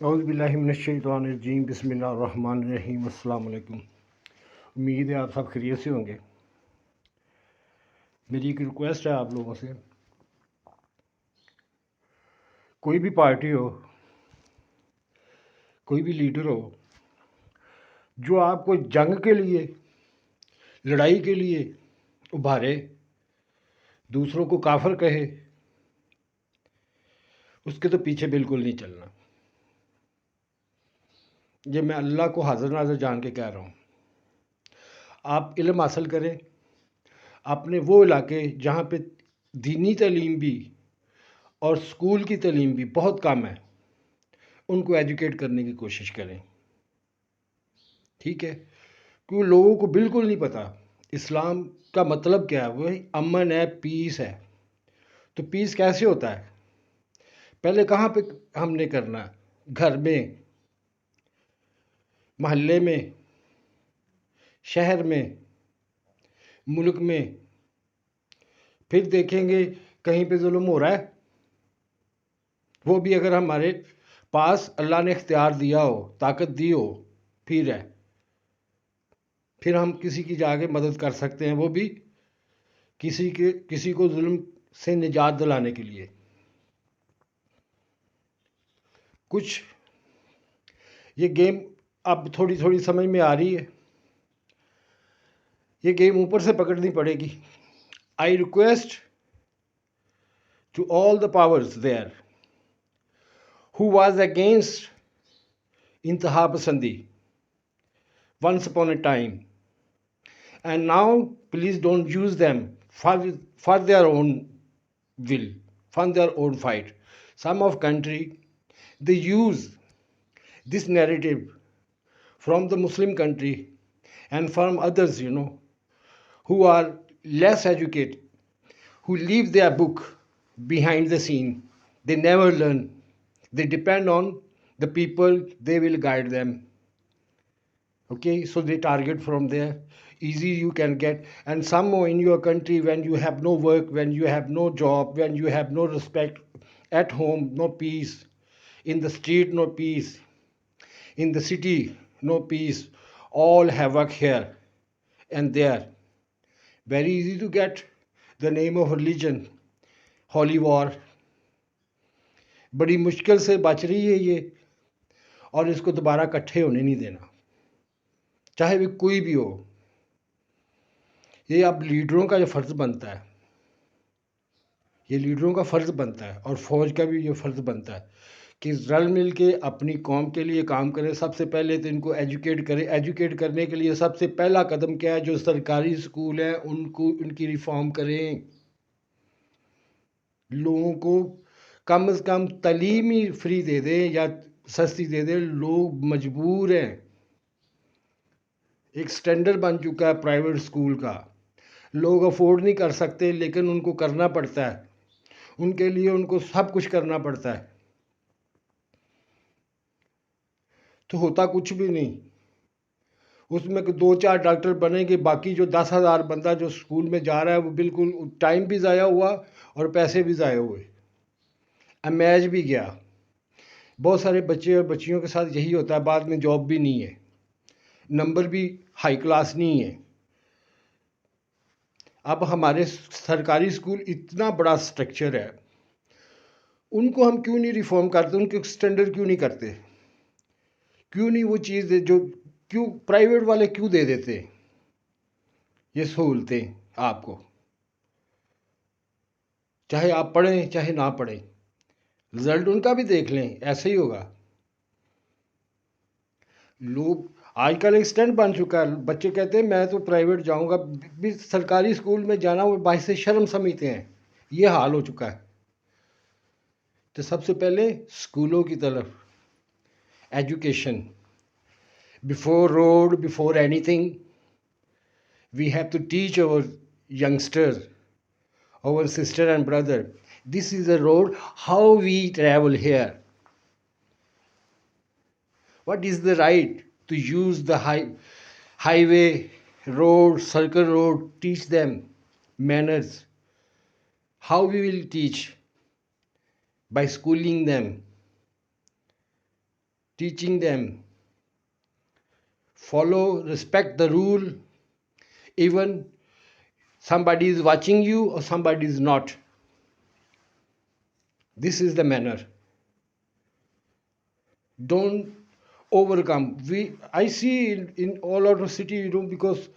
اعوذ باللہ من الشیطان الرجیم، بسم اللہ الرحمن الرحیم، السلام علیکم۔ امید ہے آپ سب خیریت سے ہوں گے۔ میری ایک ریکویسٹ ہے آپ لوگوں سے، کوئی بھی پارٹی ہو، کوئی بھی لیڈر ہو جو آپ کو جنگ کے لیے، لڑائی کے لیے ابھارے، دوسروں کو کافر کہے، اس کے تو پیچھے بالکل نہیں چلنا۔ یہ میں اللہ کو حاضر ناظر جان کے کہہ رہا ہوں۔ آپ علم حاصل کریں، اپنے وہ علاقے جہاں پہ دینی تعلیم بھی اور اسکول کی تعلیم بھی بہت کم ہے، ان کو ایجوکیٹ کرنے کی کوشش کریں، ٹھیک ہے؟ کیونکہ لوگوں کو بالکل نہیں پتہ اسلام کا مطلب کیا ہے۔ وہی امن ہے، پیس ہے۔ تو پیس کیسے ہوتا ہے؟ پہلے کہاں پہ ہم نے کرنا ہے؟ گھر میں، محلے میں، شہر میں، ملک میں۔ پھر دیکھیں گے کہیں پہ ظلم ہو رہا ہے، وہ بھی اگر ہمارے پاس اللہ نے اختیار دیا ہو، طاقت دی ہو، پھر ہم کسی کی جا کے مدد کر سکتے ہیں، وہ بھی کسی کو ظلم سے نجات دلانے کے لیے۔ کچھ یہ گیم اب تھوڑی تھوڑی سمجھ میں آ رہی ہے، یہ گیم اوپر سے پکڑنی پڑے گی۔ I request to all the powers there who was against انتہا پسندی once upon a time, and now please don't use them for their own will, for their own fight. Some of country, they use this narrative from the Muslim country and from others, who are less educated, who leave their book behind the scene. They never learn. They depend on the people, they will guide them. Okay, so they target from there. Easy you can get. And somehow in your country, when you have no work, when you have no job, when you have no respect, at home, no peace. In the street, no peace. In the city, no peace. All havoc here and there. Very easy to get the name of religion, holy war. بڑی مشکل سے بچ رہی ہے یہ، اور اس کو دوبارہ اکٹھے ہونے نہیں دینا، چاہے وہ کوئی بھی ہو۔ یہ اب لیڈروں کا جو فرض بنتا ہے، یہ لیڈروں کا فرض بنتا ہے، اور فوج کا بھی یہ فرض بنتا ہے کہ رل مل کے اپنی قوم کے لیے کام کرے۔ سب سے پہلے تو ان کو ایجوکیٹ کرے۔ ایجوکیٹ کرنے کے لیے سب سے پہلا قدم کیا ہے؟ جو سرکاری اسکول ہیں ان کی ریفارم کریں، لوگوں کو کم از کم تعلیم ہی فری دے دیں یا سستی دے دیں۔ لوگ مجبور ہیں، ایک سٹینڈرڈ بن چکا ہے پرائیویٹ اسکول کا، لوگ افورڈ نہیں کر سکتے لیکن ان کو کرنا پڑتا ہے، ان کے لیے ان کو سب کچھ کرنا پڑتا ہے۔ تو ہوتا کچھ بھی نہیں، اس میں 2-4 ڈاکٹر بنیں گے، باقی جو 10,000 بندہ جو اسکول میں جا رہا ہے وہ بالکل ٹائم بھی ضائع ہوا اور پیسے بھی ضائع ہوئے، امیج بھی گیا۔ بہت سارے بچے اور بچیوں کے ساتھ یہی ہوتا ہے، بعد میں جاب بھی نہیں ہے، نمبر بھی ہائی کلاس نہیں ہے۔ اب ہمارے سرکاری اسکول اتنا بڑا سٹرکچر ہے، ان کو ہم کیوں نہیں ریفارم کرتے؟ ان کے سٹینڈرڈ کیوں نہیں کرتے؟ کیوں نہیں وہ چیز کیوں پرائیویٹ والے کیوں دے دیتے یہ سہولتیں آپ کو؟ چاہے آپ پڑھیں چاہے نہ پڑھیں، رزلٹ ان کا بھی دیکھ لیں، ایسے ہی ہوگا۔ لوگ آج کل ایک سٹینڈ بن چکا ہے، بچے کہتے ہیں میں تو پرائیویٹ جاؤں گا، بھی سرکاری اسکول میں جانا وہ باعث شرم سمجھتے ہیں۔ یہ حال ہو چکا ہے۔ تو سب سے پہلے اسکولوں کی طرف education, before road, before anything, we have to teach our youngsters, our sister and brother, this is the road, how we travel here. What is the right to use the highway, road, circle road? Teach them manners. How we will teach? By schooling them. teaching them, follow, respect the rule, even somebody is watching you or somebody is not. This is the manner. Don't overcome. I see in all out of city, because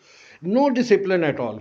no discipline at all.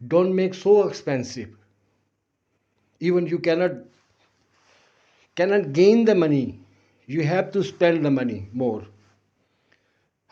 Don't make so expensive. Even you cannot gain the money. You have to spend the money more.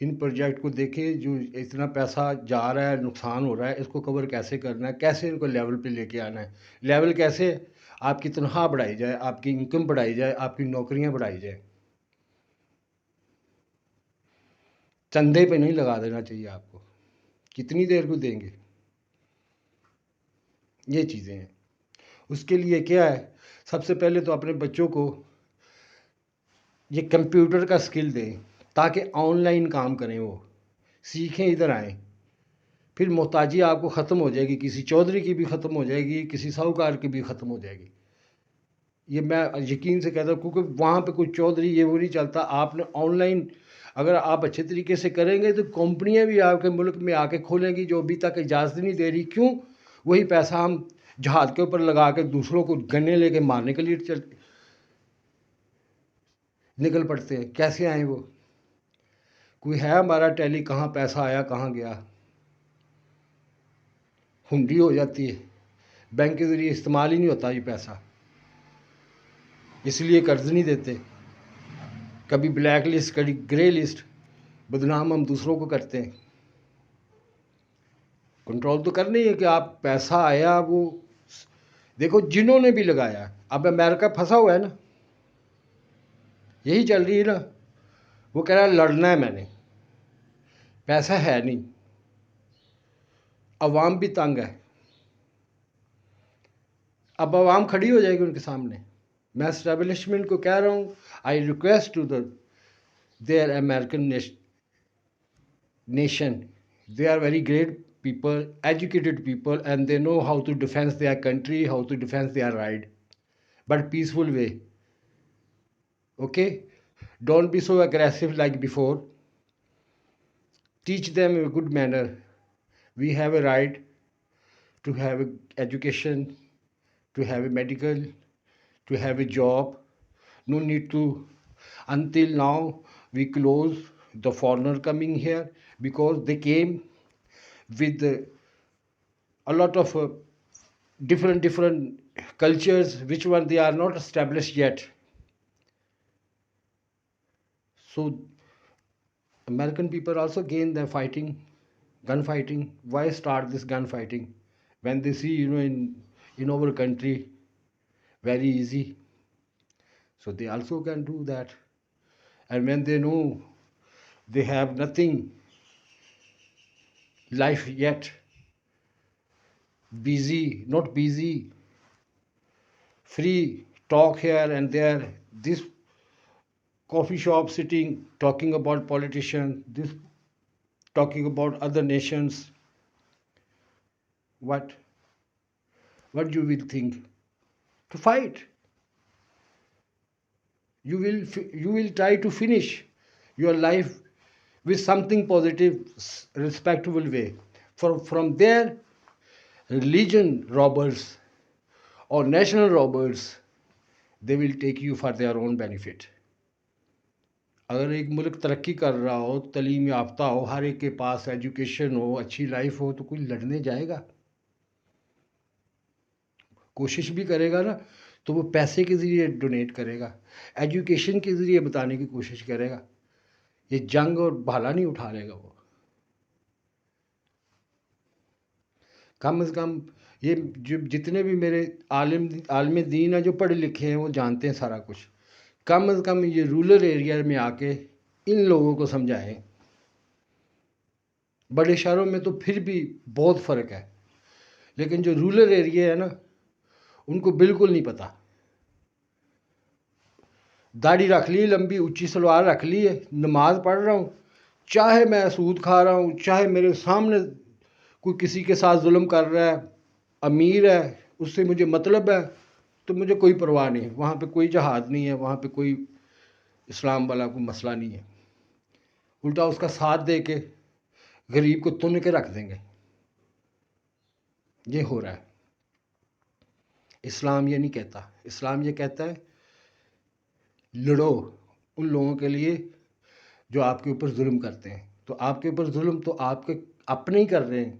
In project کو دیکھیں جو اتنا پیسہ جا رہا ہے، نقصان ہو رہا ہے، اس کو کور کیسے کرنا ہے، کیسے ان کو لیول پہ لے کے آنا ہے. لیول کیسے؟ آپ کی تنخواہ بڑھائی جائے، آپ کی انکم بڑھائی جائے، آپ کی نوکریاں بڑھائی جائیں. چندے پہ نہیں لگا دینا چاہیے آپ کو. کتنی دیر کو دیں گے؟ یہ چیزیں ہیں. اس کے لیے کیا ہے، سب سے پہلے تو اپنے بچوں کو یہ کمپیوٹر کا سکل دیں تاکہ آن لائن کام کریں، وہ سیکھیں، ادھر آئیں. پھر محتاجی آپ کو ختم ہو جائے گی، کسی چودھری کی بھی ختم ہو جائے گی، کسی ساہوکار کی بھی ختم ہو جائے گی. یہ میں یقین سے کہتا ہوں، کیونکہ وہاں پہ کوئی چودھری یہ وہ نہیں چلتا. آپ نے آن لائن اگر آپ اچھے طریقے سے کریں گے تو کمپنیاں بھی آپ کے ملک میں آ کے کھولیں گی جو ابھی تک اجازت نہیں دے رہی. کیوں؟ وہی پیسہ ہم جہاد کے اوپر لگا کے دوسروں کو گنے لے کے مارنے کے لیے نکل پڑتے ہیں. کیسے آئیں وہ؟ کوئی ہے ہمارا ٹیلی کہاں پیسہ آیا کہاں گیا؟ ہنڈی ہو جاتی ہے، بینک کے ذریعے استعمال ہی نہیں ہوتا یہ پیسہ، اس لیے قرض نہیں دیتے. کبھی بلیک لسٹ، کبھی گرے لسٹ، بدنام ہم دوسروں کو کرتے ہیں. کنٹرول تو کرنی ہے کہ آپ پیسہ آیا وہ دیکھو جنہوں نے بھی لگایا. اب امریکہ پھنسا ہوا ہے نا، یہی چل رہی ہے نا. وہ کہہ رہا ہے لڑنا ہے میں نے، پیسہ ہے نہیں، عوام بھی تنگ ہے. اب عوام کھڑی ہو جائے گی ان کے سامنے. میں اسٹیبلشمنٹ کو کہہ رہا ہوں، I request to their American nation. They are very great people, educated people, and they know how to defend their country, how to defend their right, but peaceful way. Okay? Don't be so aggressive like before. Teach them a good manner. We have a right to have education, to have a medical, to have a job. No need to, until now, we close the foreigner coming here because they came with a lot of different cultures, which one they are not established yet. So American people also gain their fighting, gunfighting. Why start this gunfighting when they see, in our country very easy? So they also can do that. And when they know they have nothing life yet, busy, not busy, free talk here and there, this coffee shop sitting talking about politicians, this talking about other nations, what you will think? To fight. You will try to finish your life with something positive, respectable way. From there, religion robbers or national robbers, they will take you for their own benefit. اگر ایک ملک ترقی کر رہا ہو، تعلیم یافتہ ہو، ہر ایک کے پاس education ہو، اچھی لائف ہو، تو کوئی لڑنے جائے گا؟ کوشش بھی کرے گا نا تو وہ پیسے کے ذریعے ڈونیٹ کرے گا، ایجوکیشن کے ذریعے بتانے کی کوشش کرے گا. یہ جنگ اور بھالا نہیں اٹھا لے گا وہ. کم از کم یہ جتنے بھی میرے عالم دین ہیں جو پڑھے لکھے ہیں وہ جانتے ہیں سارا کچھ. کم از کم یہ رورل ایریا میں آ کے ان لوگوں کو سمجھائیں. بڑے شہروں میں تو پھر بھی بہت فرق ہے، لیکن جو رورل ایریا ہے نا ان کو بالکل نہیں پتہ. داڑھی رکھ لی لمبی اونچی سلوار رکھ لی ہے، نماز پڑھ رہا ہوں، چاہے میں سود کھا رہا ہوں، چاہے میرے سامنے کوئی کسی کے ساتھ ظلم کر رہا ہے، امیر ہے، اس سے مجھے مطلب ہے، تو مجھے کوئی پرواہ نہیں. وہاں پہ کوئی جہاد نہیں ہے، وہاں پہ کوئی اسلام والا کوئی مسئلہ نہیں ہے. الٹا اس کا ساتھ دے کے غریب کو تن کے رکھ دیں گے. یہ ہو رہا ہے. اسلام یہ نہیں کہتا. اسلام یہ کہتا ہے لڑو ان لوگوں کے لیے جو آپ کے اوپر ظلم کرتے ہیں. تو آپ کے اوپر ظلم تو آپ کے اپنے ہی کر رہے ہیں،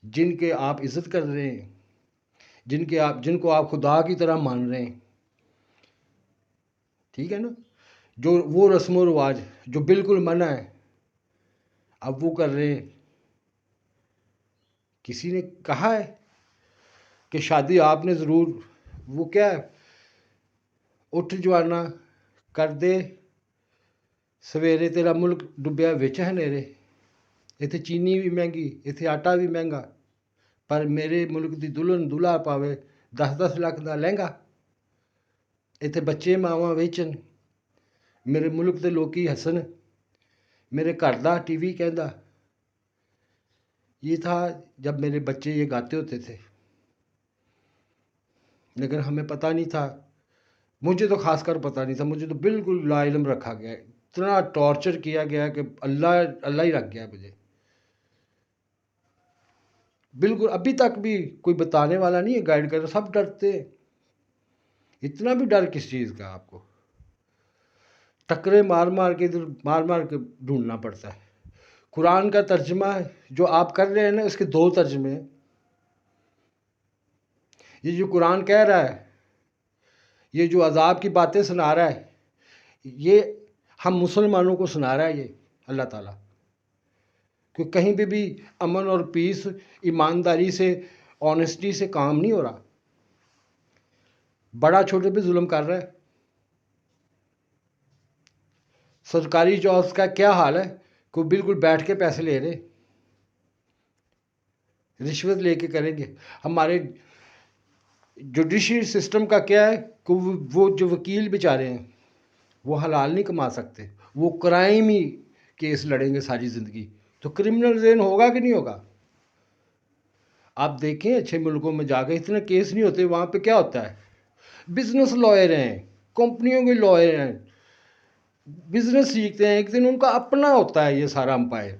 جن کے آپ عزت کر رہے ہیں، جن کو آپ خدا کی طرح مان رہے ہیں. ٹھیک ہے نا؟ جو وہ رسم و رواج جو بالکل منع ہے، اب وہ کر رہے ہیں. کسی نے کہا ہے کہ شادی آپ نے ضرور، وہ کیا ہے، اٹھ جوانا کر دے سویرے تیرا ملک ڈبیا وچ ہنیرے. اتنے چینی بھی مہنگی، اتنے آٹا بھی مہنگا، پر میرے ملک دی دلہن دلہا پاوے 10-10 لاکھ دا لہنگا. اتنے بچے ماواں ویچن، میرے ملک دے لوکی ہسن، میرے گھر دا ٹی وی کہندا. یہ تھا جب میرے بچے یہ گاتے ہوتے تھے، لیکن ہمیں پتہ نہیں تھا. مجھے تو خاص کر پتہ نہیں تھا، مجھے تو بالکل لا علم رکھا گیا، اتنا ٹارچر کیا گیا کہ اللہ ہی رکھ گیا مجھے. بالکل ابھی تک بھی کوئی بتانے والا نہیں ہے، گائیڈ کرنا، سب ڈرتے ہیں. اتنا بھی ڈر کس چیز کا آپ کو؟ ٹکرے مار مار کے ادھر مار مار کے ڈھونڈنا پڑتا ہے. قرآن کا ترجمہ جو آپ کر رہے ہیں نا، اس کے 2 ترجمے ہیں. یہ جو قرآن کہہ رہا ہے، یہ جو عذاب کی باتیں سنا رہا ہے، یہ ہم مسلمانوں کو سنا رہا ہے یہ اللہ تعالیٰ. کہ کہیں پہ بھی امن اور پیس، ایمانداری سے، آنیسٹی سے کام نہیں ہو رہا. بڑا چھوٹے پہ ظلم کر رہا ہے. سرکاری جابس کا کیا حال ہے، کوئی بالکل بیٹھ کے پیسے لے رہے، رشوت لے کے کریں گے. ہمارے جوڈیشری سسٹم کا کیا ہے کہ وہ جو وکیل بیچارے ہیں وہ حلال نہیں کما سکتے، وہ کرائم ہی کیس لڑیں گے ساری زندگی. تو کرمنل ذہن ہوگا کہ نہیں ہوگا؟ آپ دیکھیں اچھے ملکوں میں جا کے اتنے کیس نہیں ہوتے. وہاں پہ کیا ہوتا ہے، بزنس لائر ہیں، کمپنیوں کے لائر ہیں، بزنس سیکھتے ہیں. ایک دن ان کا اپنا ہوتا ہے یہ سارا امپائر.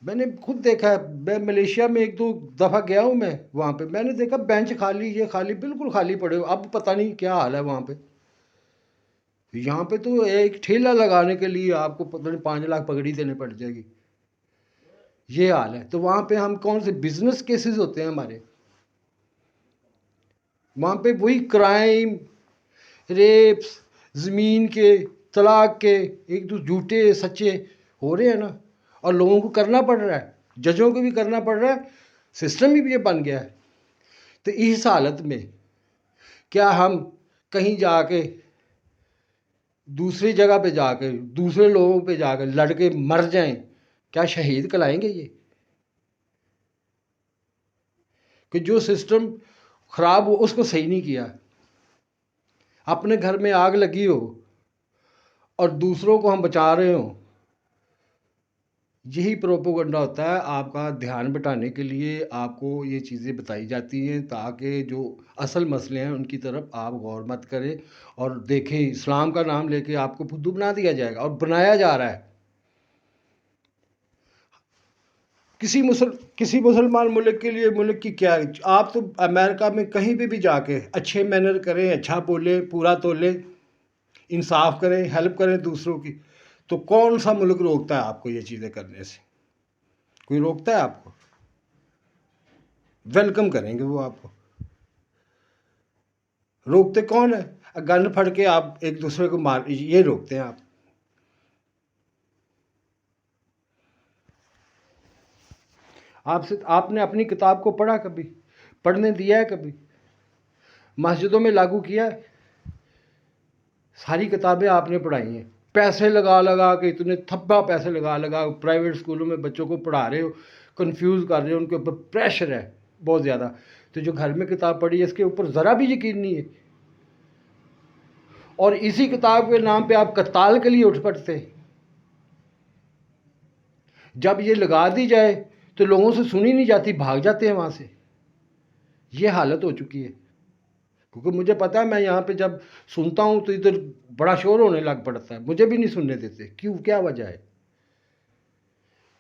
میں نے خود دیکھا ہے، میں ملیشیا میں 1-2 دفعہ گیا ہوں میں وہاں پہ، میں نے دیکھا بینچ خالی، یہ خالی، بالکل خالی پڑے ہو. اب پتہ نہیں کیا حال ہے وہاں پہ. یہاں پہ تو ایک ٹھیلا لگانے کے لیے آپ کو پتہ نہیں 5 لاکھ پگڑی دینے پڑ جائے گی. یہ حال ہے. تو وہاں پہ ہم کون سے بزنس کیسز ہوتے ہیں ہمارے؟ وہاں پہ وہی کرائم، ریپس، زمین کے، طلاق کے، ایک دو جھوٹے سچے ہو رہے ہیں نا. اور لوگوں کو کرنا پڑ رہا ہے، ججوں کو بھی کرنا پڑ رہا ہے، سسٹم بھی یہ بن گیا ہے. تو اس حالت میں کیا ہم کہیں جا کے دوسری جگہ پہ جا کے دوسرے لوگوں پہ جا کے لڑ کے مر جائیں؟ کیا شہید کلائیں گے یہ؟ کہ جو سسٹم خراب ہو اس کو صحیح نہیں کیا. اپنے گھر میں آگ لگی ہو اور دوسروں کو ہم بچا رہے ہوں. یہی پروپوگنڈا ہوتا ہے. آپ کا دھیان بٹانے کے لیے آپ کو یہ چیزیں بتائی جاتی ہیں تاکہ جو اصل مسئلے ہیں ان کی طرف آپ غور مت کریں اور دیکھیں. اسلام کا نام لے کے آپ کو بدھو بنا دیا جائے گا، اور بنایا جا رہا ہے. کسی مسلمان ملک کے لیے ملک کی کیا، آپ تو امریکہ میں کہیں پہ بھی جا کے اچھے مینر کریں، اچھا بولیں، پورا تولیں، انصاف کریں، ہیلپ کریں دوسروں کی، تو کون سا ملک روکتا ہے آپ کو یہ چیزیں کرنے سے؟ کوئی روکتا ہے آپ کو؟ ویلکم کریں گے وہ آپ کو. روکتے کون ہے؟ گن پھڑ کے آپ ایک دوسرے کو مار، یہ روکتے ہیں آپ. آپ نے اپنی کتاب کو پڑھا کبھی؟ پڑھنے دیا ہے کبھی؟ مسجدوں میں لاگو کیا ہے؟ ساری کتابیں آپ نے پڑھائی ہیں، پیسے لگا لگا کے، اتنے تھپا پیسے لگا لگا پرائیویٹ اسکولوں میں بچوں کو پڑھا رہے ہو، کنفیوز کر رہے ہو، ان کے اوپر پریشر ہے بہت زیادہ. تو جو گھر میں کتاب پڑھی ہے اس کے اوپر ذرا بھی یقین نہیں ہے. اور اسی کتاب کے نام پہ آپ قتال کے لیے اٹھ پڑتے. جب یہ لگا دی جائے تو لوگوں سے سنی نہیں جاتی، بھاگ جاتے ہیں وہاں سے. یہ حالت ہو چکی ہے. کیونکہ مجھے پتا ہے میں یہاں پہ جب سنتا ہوں تو ادھر بڑا شور ہونے لگ پڑتا ہے، مجھے بھی نہیں سننے دیتے. کیوں؟ کیا وجہ ہے؟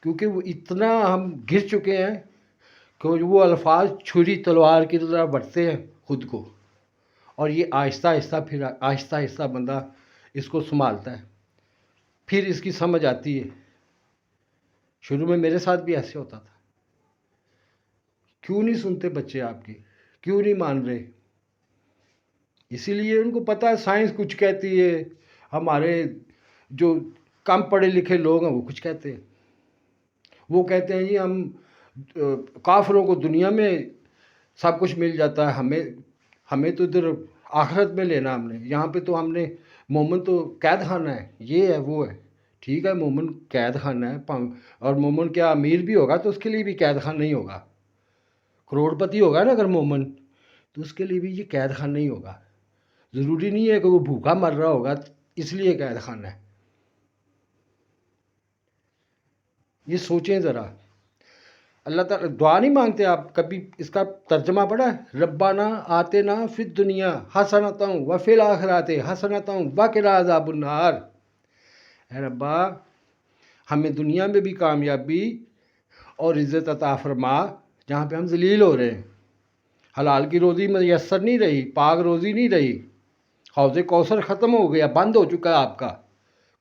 کیونکہ وہ اتنا ہم گر چکے ہیں کہ وہ الفاظ چھری تلوار کی طرح بڑھتے ہیں خود کو. اور یہ آہستہ آہستہ، پھر آہستہ آہستہ بندہ اس کو سنبھالتا ہے، پھر اس کی سمجھ آتی ہے. شروع میں میرے ساتھ بھی ایسے ہوتا تھا. کیوں نہیں سنتے بچے آپ کی؟ کیوں نہیں مان رہے؟ اسی لیے ان کو پتہ ہے سائنس کچھ کہتی ہے. ہمارے جو کم پڑھے لکھے لوگ ہیں وہ کچھ کہتے ہیں. وہ کہتے ہیں جی ہم کافروں کو دنیا میں سب کچھ مل جاتا ہے، ہمیں تو ادھر آخرت میں لینا ہم نے، یہاں پہ تو ہم نے مومن تو قید خانہ ہے، یہ ہے وہ ہے. ٹھیک ہے مومن قید خانہ ہے، اور مومن کیا امیر بھی ہوگا تو اس کے لیے بھی قید خانہ نہیں ہوگا. کروڑ پتی ہوگا نا اگر مومن تو اس کے لیے بھی یہ قید خانہ نہیں ہوگا. ضروری نہیں ہے کہ وہ بھوکا مر رہا ہوگا اس لیے قید خانہ ہے. یہ سوچیں ذرا. اللہ تعالیٰ دعا نہیں مانگتے آپ کبھی؟ اس کا ترجمہ پڑھا ہے؟ ربنا آتنا فی الدنیا حسنۃ وفی الآخرۃ حسنۃ وقنا عذاب النار. اے ربا ہمیں دنیا میں بھی کامیابی اور عزت عطا فرما جہاں پہ ہم ذلیل ہو رہے ہیں. حلال کی روزی میسر نہیں رہی، پاک روزی نہیں رہی. حوض کوثر ختم ہو گیا، بند ہو چکا ہے آپ کا،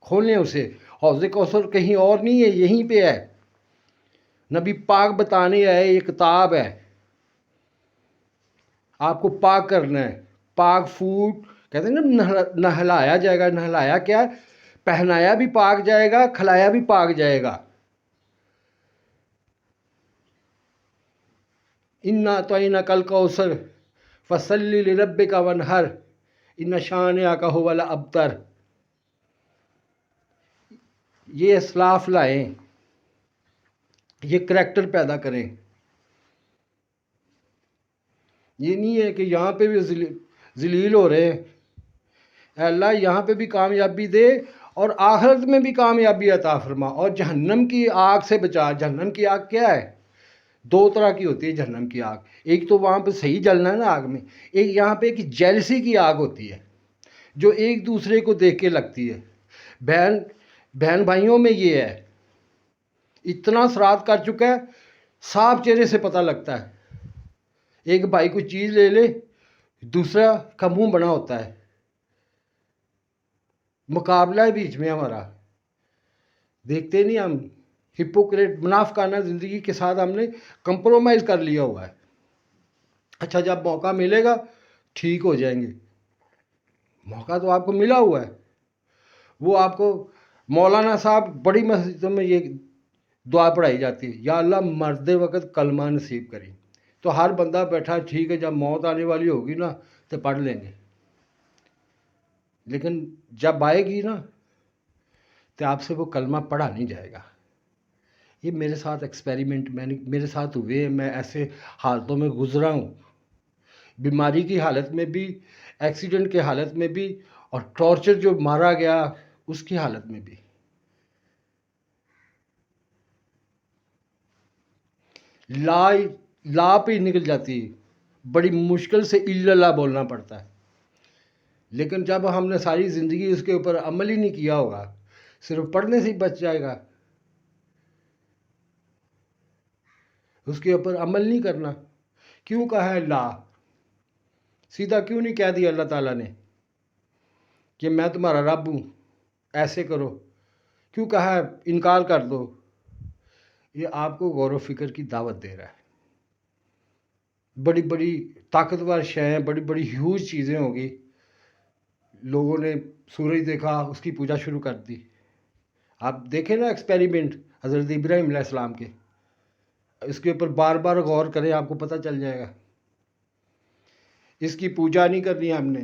کھولیں اسے. حوض کوثر کہیں اور نہیں ہے، یہیں پہ ہے. نبی پاک بتانے آئے، یہ کتاب ہے. آپ کو پاک کرنا ہے. پاک فوڈ کہتے ہیں نا، نہلایا جائے گا. نہلایا کیا؟ پہنایا بھی پاک جائے گا، کھلایا بھی پاک جائے گا. انا اعطیناک الکوثر فصلی لربک وانحر ان شانئک ھو الابتر. یہ اسلاف لائیں، یہ کریکٹر پیدا کریں. یہ نہیں ہے کہ یہاں پہ بھی ذلیل ہو رہے ہیں. اے اللہ یہاں پہ بھی کامیابی دے اور آخرت میں بھی کامیابی عطا فرما، اور جہنم کی آگ سے بچا. جہنم کی آگ کیا ہے؟ دو طرح کی ہوتی ہے جہنم کی آگ. ایک تو وہاں پہ صحیح جلنا ہے نا آگ میں، ایک یہاں پہ ایک جیلسی کی آگ ہوتی ہے جو ایک دوسرے کو دیکھ کے لگتی ہے. بہن بھائیوں میں یہ ہے، اتنا سرات کر چکا ہے، صاف چہرے سے پتہ لگتا ہے. ایک بھائی کوئی چیز لے لے، دوسرا کا منہ بنا ہوتا ہے. مقابلہ ہے بیچ میں ہمارا. دیکھتے نہیں ہم، ہپوکریٹ منافقانہ زندگی کے ساتھ ہم نے کمپرومائز کر لیا ہوا ہے. اچھا جب موقع ملے گا ٹھیک ہو جائیں گے. موقع تو آپ کو ملا ہوا ہے. وہ آپ کو مولانا صاحب بڑی مسجدوں میں یہ دعا پڑھائی جاتی ہے، یا اللہ مرتے وقت کلمہ نصیب کریں. تو ہر بندہ بیٹھا ٹھیک ہے جب موت آنے والی ہوگی نا تو پڑھ لیں گے. لیکن جب آئے گی نا تو آپ سے وہ کلمہ پڑھا نہیں جائے گا. یہ میرے ساتھ ایکسپیریمنٹ میرے ساتھ ہوئے ہیں. میں ایسے حالتوں میں گزرا ہوں، بیماری کی حالت میں بھی، ایکسیڈنٹ کی حالت میں بھی، اور ٹارچر جو مارا گیا اس کی حالت میں بھی. لا پہ نکل جاتی، بڑی مشکل سے الا اللہ بولنا پڑتا ہے. لیکن جب ہم نے ساری زندگی اس کے اوپر عمل ہی نہیں کیا ہوگا، صرف پڑھنے سے ہی بچ جائے گا. اس کے اوپر عمل نہیں کرنا. کیوں کہا ہے لا؟ سیدھا کیوں نہیں کہہ دیا اللہ تعالیٰ نے کہ میں تمہارا رب ہوں، ایسے کرو؟ کیوں کہا ہے انکار کر دو؟ یہ آپ کو غور و فکر کی دعوت دے رہا ہے. بڑی بڑی طاقتور شے، بڑی بڑی ہیوج چیزیں ہوگی. لوگوں نے سورج دیکھا، اس کی پوجا شروع کر دی. آپ دیکھیں نا ایکسپیریمنٹ حضرت ابراہیم علیہ السلام کے، اس کے اوپر بار بار غور کریں، آپ کو پتہ چل جائے گا. اس کی پوجا نہیں کرنی ہم نے،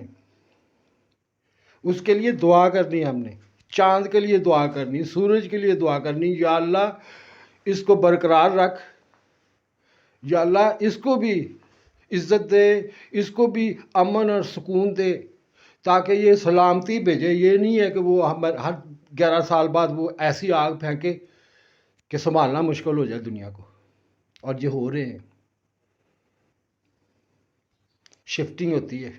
اس کے لیے دعا کرنی ہم نے. چاند کے لیے دعا کرنی، سورج کے لیے دعا کرنی، یا اللہ اس کو برقرار رکھ، یا اللہ اس کو بھی عزت دے، اس کو بھی امن اور سکون دے، تاکہ یہ سلامتی بھیجے. یہ نہیں ہے کہ وہ ہر 11 سال بعد وہ ایسی آگ پھینکے کہ سنبھالنا مشکل ہو جائے دنیا کو. اور یہ ہو رہے ہیں، شفٹنگ ہوتی ہے،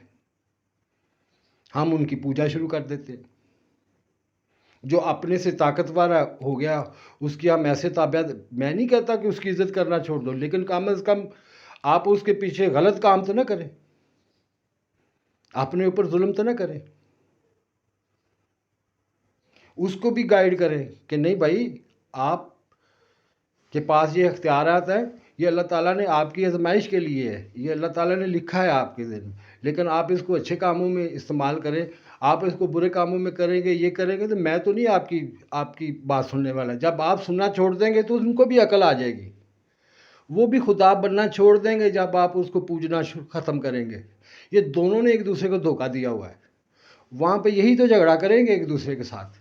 ہم ان کی پوجا شروع کر دیتے ہیں. جو اپنے سے طاقتور ہو گیا اس کی ہم ایسے تابعیت. میں نہیں کہتا کہ اس کی عزت کرنا چھوڑ دو، لیکن کم از کم آپ اس کے پیچھے غلط کام تو نہ کریں، اپنے اوپر ظلم تو نہ کریں. اس کو بھی گائیڈ کریں کہ نہیں بھائی آپ کے پاس یہ اختیارات ہیں، یہ اللہ تعالیٰ نے آپ کی آزمائش کے لیے ہے، یہ اللہ تعالیٰ نے لکھا ہے آپ کے ذہن میں، لیکن آپ اس کو اچھے کاموں میں استعمال کریں. آپ اس کو برے کاموں میں کریں گے، یہ کریں گے، تو میں تو نہیں آپ کی بات سننے والا. جب آپ سننا چھوڑ دیں گے تو ان کو بھی عقل آ جائے گی. وہ بھی خدا بننا چھوڑ دیں گے جب آپ اس کو پوجنا ختم کریں گے. یہ دونوں نے ایک دوسرے کو دھوکہ دیا ہوا ہے. وہاں پہ یہی تو جھگڑا کریں گے ایک دوسرے کے ساتھ.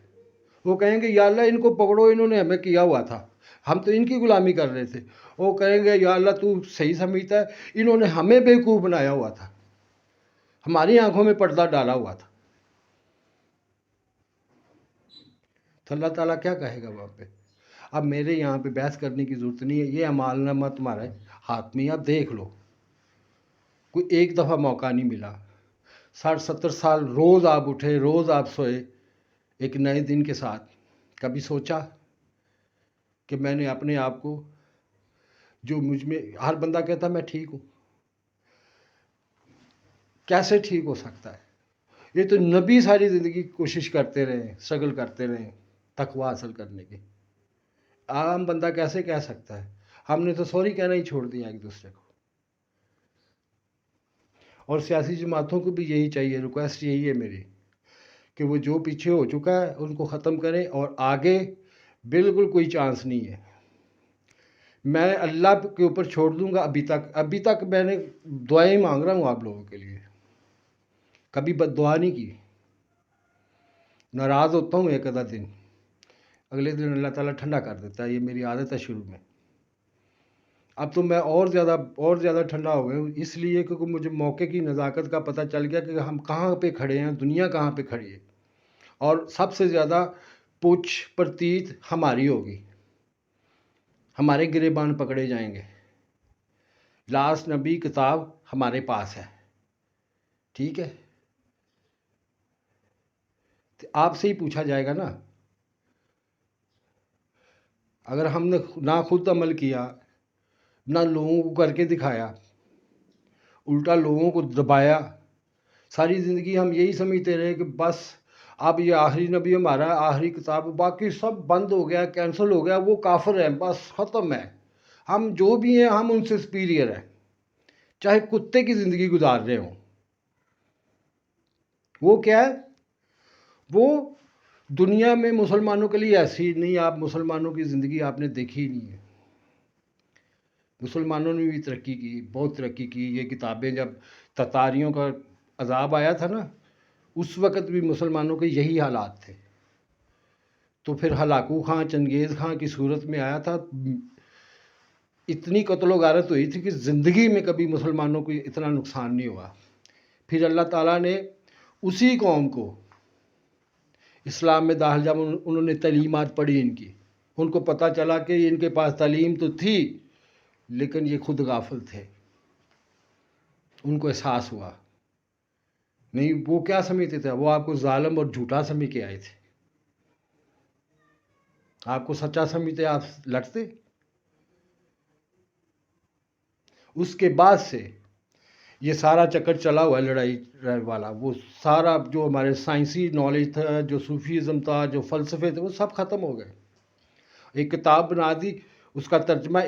وہ کہیں گے یا اللہ ان کو پکڑو، انہوں نے ہمیں کیا ہوا تھا، ہم تو ان کی غلامی کر رہے تھے. وہ کہیں گے یا اللہ تو صحیح سمجھتا ہے، انہوں نے ہمیں بیوقوف بنایا ہوا تھا، ہماری آنکھوں میں پردہ ڈالا ہوا تھا. تو اللہ تعالیٰ کیا کہے گا وہاں پہ؟ اب میرے یہاں پہ بحث کرنے کی ضرورت نہیں ہے. یہ اعمال نامہ تمہارے ہاتھ میں، آپ دیکھ لو. کوئی ایک دفعہ موقع نہیں ملا. 60-70 سال روز آپ اٹھے، روز آپ سوئے ایک نئے دن کے ساتھ. کبھی سوچا کہ میں نے اپنے آپ کو، جو مجھ میں ہر بندہ کہتا میں ٹھیک ہوں، کیسے ٹھیک ہو سکتا ہے؟ یہ تو نبی ساری زندگی کوشش کرتے رہے، اسٹرگل کرتے رہے تقویٰ حاصل کرنے کی. عام بندہ کیسے کہہ سکتا ہے؟ ہم نے تو سوری کہنا ہی چھوڑ دیا ایک دوسرے کو. اور سیاسی جماعتوں کو بھی یہی چاہیے، ریکویسٹ یہی ہے میری کہ وہ جو پیچھے ہو چکا ہے ان کو ختم کریں، اور آگے بالکل کوئی چانس نہیں ہے. میں اللہ کے اوپر چھوڑ دوں گا. ابھی تک میں نے دعائیں مانگ رہا ہوں آپ لوگوں کے لیے، کبھی بد دعا نہیں کی. ناراض ہوتا ہوں ایک آدھا دن، اگلے دن اللہ تعالیٰ ٹھنڈا کر دیتا ہے. یہ میری عادت ہے شروع میں. اب تو میں اور زیادہ ٹھنڈا ہو گیا ہوں، اس لیے کیونکہ مجھے موقع کی نزاکت کا پتہ چل گیا کہ ہم کہاں پہ کھڑے ہیں، دنیا کہاں پہ کھڑی ہے. اور سب سے زیادہ پوچھ پرتیت ہماری ہوگی، ہمارے گریبان پکڑے جائیں گے. لاسٹ نبی کتاب ہمارے پاس ہے، ٹھیک ہے؟ تو آپ سے ہی پوچھا جائے گا نا. اگر ہم نے نہ خود عمل کیا، نہ لوگوں کو کر کے دکھایا، الٹا لوگوں کو دبایا، ساری زندگی ہم یہی سمجھتے رہے کہ بس اب یہ آخری نبی ہمارا، آخری کتاب، باقی سب بند ہو گیا، کینسل ہو گیا، وہ کافر ہیں، بس ختم ہے. ہم جو بھی ہیں ہم ان سے سپیریئر ہیں، چاہے کتے کی زندگی گزار رہے ہوں. وہ کیا ہے؟ وہ دنیا میں مسلمانوں کے لیے ایسی نہیں. آپ مسلمانوں کی زندگی آپ نے دیکھی ہی نہیں ہے. مسلمانوں نے بھی ترقی کی، بہت ترقی کی. یہ کتابیں جب تتاریوں کا عذاب آیا تھا نا، اس وقت بھی مسلمانوں کے یہی حالات تھے. تو پھر ہلاکو خان چنگیز خان کی صورت میں آیا تھا. اتنی قتل و غارت ہوئی تھی کہ زندگی میں کبھی مسلمانوں کو اتنا نقصان نہیں ہوا. پھر اللہ تعالیٰ نے اسی قوم کو اسلام میں داخل، جب انہوں نے تعلیمات پڑھی ان کو پتہ چلا کہ ان کے پاس تعلیم تو تھی لیکن یہ خود غافل تھے. ان کو احساس ہوا نہیں، وہ کیا سمجھتے تھے؟ وہ آپ کو ظالم اور جھوٹا سمجھ کے آئے تھے. آپ کو سچا سمجھتے آپ لڑتے. اس کے بعد سے یہ سارا چکر چلا ہوا ہے لڑائی والا. وہ سارا جو ہمارے سائنسی نالج تھا، جو صوفیزم تھا، جو فلسفے تھے، وہ سب ختم ہو گئے. ایک کتاب بنا دی، اس کا ترجمہ